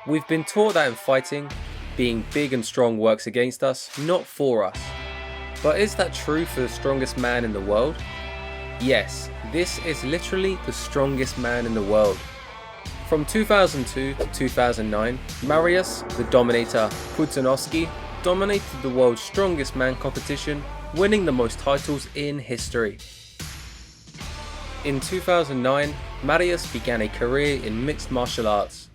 We've been taught that in fighting, being big and strong works against us, not for us. But is that true for the strongest man in the world? Yes, this is literally the strongest man in the world. From 2002 to 2009, Marsiuz, the Dominator Puzzanovsky, dominated the world's strongest man competition, winning the most titles in history. In 2009, Marsiuz began a career in mixed martial arts.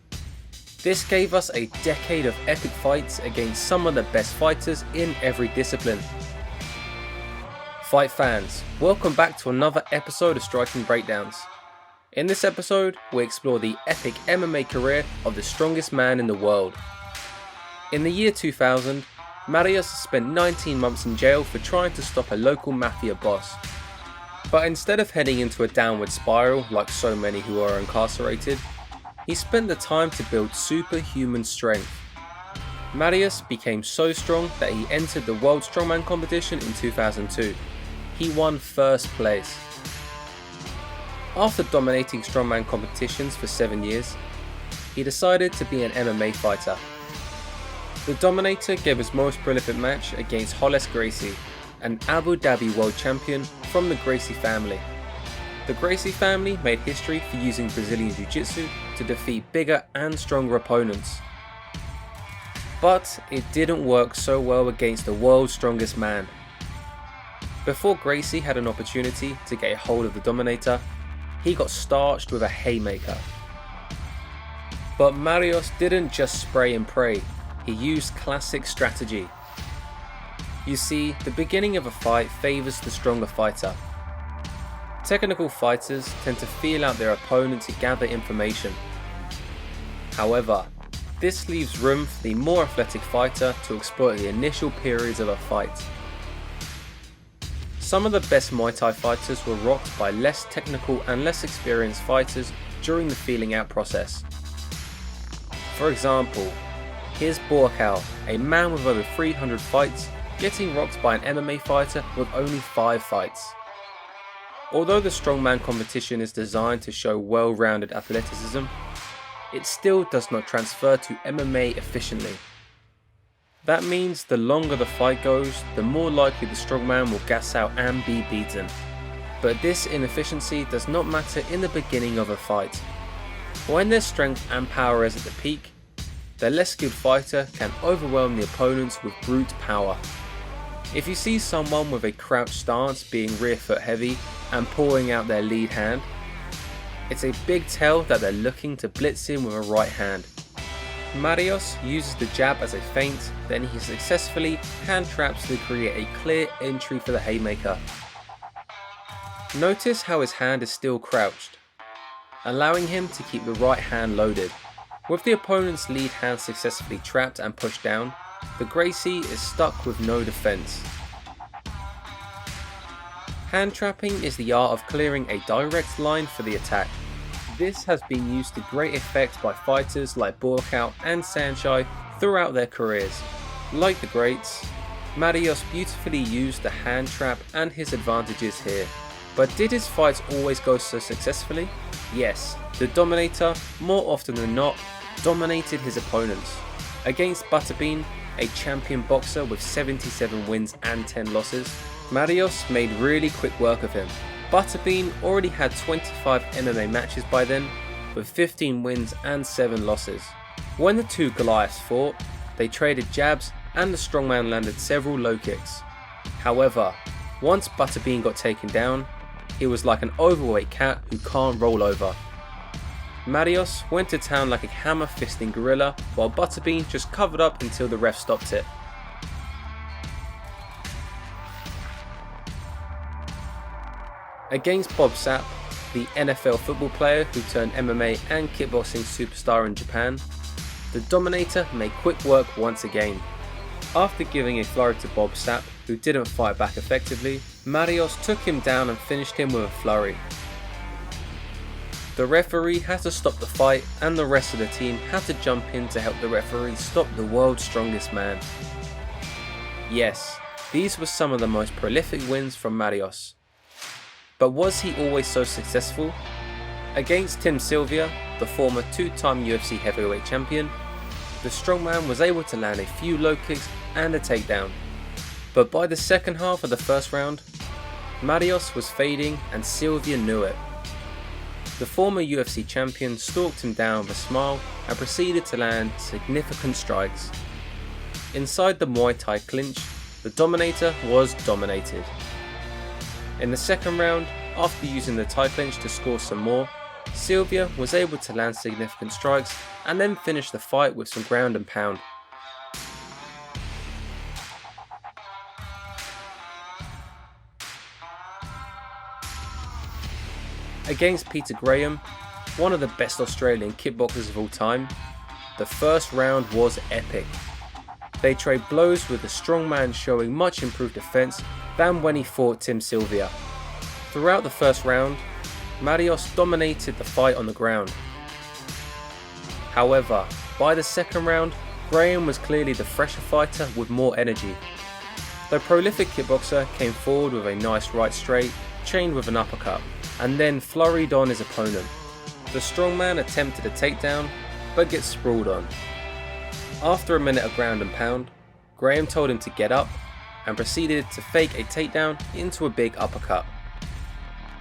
This gave us a decade of epic fights against some of the best fighters in every discipline. Fight fans, welcome back to another episode of Striking Breakdowns. In this episode, we explore the epic MMA career of the strongest man in the world. In the year 2000, Marsiuz spent 19 months in jail for trying to stop a local mafia boss. But instead of heading into a downward spiral like so many who are incarcerated, he spent the time to build superhuman strength. Marsiuz became so strong that he entered the World Strongman competition in 2002. He won first place. After dominating strongman competitions for 7 years, he decided to be an MMA fighter. The Dominator gave his most prolific match against Hollis Gracie, an Abu Dhabi world champion from the Gracie family. The Gracie family made history for using Brazilian Jiu-Jitsu to defeat bigger and stronger opponents. But it didn't work so well against the world's strongest man. Before Gracie had an opportunity to get a hold of the Dominator, he got starched with a haymaker. But Marsiuz didn't just spray and pray, he used classic strategy. You see, the beginning of a fight favours the stronger fighter. Technical fighters tend to feel out their opponent to gather information. However, this leaves room for the more athletic fighter to exploit the initial periods of a fight. Some of the best Muay Thai fighters were rocked by less technical and less experienced fighters during the feeling out process. For example, here's Borkau, a man with over 300 fights, getting rocked by an MMA fighter with only 5 fights. Although the strongman competition is designed to show well-rounded athleticism, it still does not transfer to MMA efficiently. That means the longer the fight goes, the more likely the strongman will gas out and be beaten. But this inefficiency does not matter in the beginning of a fight. When their strength and power is at the peak, the less skilled fighter can overwhelm the opponents with brute power. If you see someone with a crouched stance being rear foot heavy and pouring out their lead hand, it's a big tell that they're looking to blitz in with a right hand. Marsiuz uses the jab as a feint, then he successfully hand traps to create a clear entry for the haymaker. Notice how his hand is still crouched, allowing him to keep the right hand loaded. With the opponent's lead hand successfully trapped and pushed down, the Gracie is stuck with no defense. Hand trapping is the art of clearing a direct line for the attack. This has been used to great effect by fighters like Borkau and Sanchai throughout their careers. Like the greats, Marsiuz beautifully used the hand trap and his advantages here. But did his fights always go so successfully? Yes, the Dominator, more often than not, dominated his opponents. Against Butterbean, a champion boxer with 77 wins and 10 losses, Marsiuz made really quick work of him. Butterbean already had 25 MMA matches by then, with 15 wins and 7 losses. When the two Goliaths fought, they traded jabs and the strongman landed several low kicks. However, once Butterbean got taken down, he was like an overweight cat who can't roll over. Marsiuz went to town like a hammer-fisting gorilla, while Butterbean just covered up until the ref stopped it. Against Bob Zapp, the NFL football player who turned MMA and kickboxing superstar in Japan, the Dominator made quick work once again. After giving a flurry to Bob Zapp, who didn't fight back effectively, Marsiuz took him down and finished him with a flurry. The referee had to stop the fight and the rest of the team had to jump in to help the referee stop the world's strongest man. Yes, these were some of the most prolific wins from Marsiuz. But was he always so successful? Against Sylvia, the former 2-time UFC heavyweight champion, the strongman was able to land a few low kicks and a takedown. But by the second half of the first round, Marsiuz was fading and Sylvia knew it. The former UFC champion stalked him down with a smile and proceeded to land significant strikes. Inside the Muay Thai clinch, the dominator was dominated. In the second round, after using the Thai clinch to score some more, Sylvia was able to land significant strikes and then finish the fight with some ground and pound. Against Peter Graham, one of the best Australian kickboxers of all time, the first round was epic. They trade blows with the strongman showing much improved defense than when he fought Tim Sylvia. Throughout the first round, Marsiuz dominated the fight on the ground. However, by the second round, Graham was clearly the fresher fighter with more energy. The prolific kickboxer came forward with a nice right straight, chained with an uppercut, and then flurried on his opponent. The strongman attempted a takedown, but gets sprawled on. After a minute of ground and pound, Graham told him to get up and proceeded to fake a takedown into a big uppercut.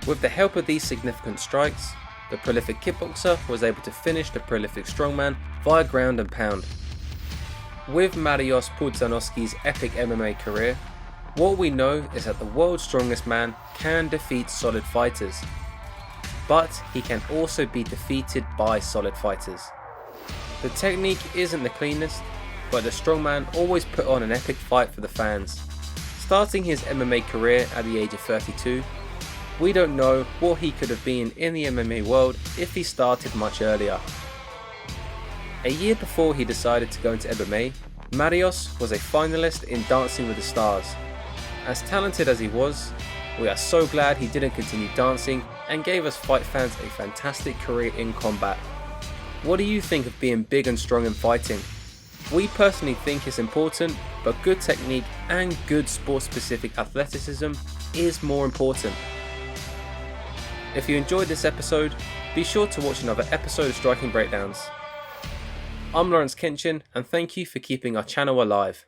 With the help of these significant strikes, the prolific kickboxer was able to finish the prolific strongman via ground and pound. With Marsiuz Pudzianowski's epic MMA career, what we know is that the world's strongest man can defeat solid fighters, but he can also be defeated by solid fighters. The technique isn't the cleanest, but the strongman always put on an epic fight for the fans. Starting his MMA career at the age of 32, we don't know what he could have been in the MMA world if he started much earlier. A year before he decided to go into MMA, Marsiuz was a finalist in Dancing with the Stars. As talented as he was, we are so glad he didn't continue dancing and gave us fight fans a fantastic career in combat. What do you think of being big and strong in fighting? We personally think it's important, but good technique and good sport-specific athleticism is more important. If you enjoyed this episode, be sure to watch another episode of Striking Breakdowns. I'm Lawrence Kenchin, and thank you for keeping our channel alive.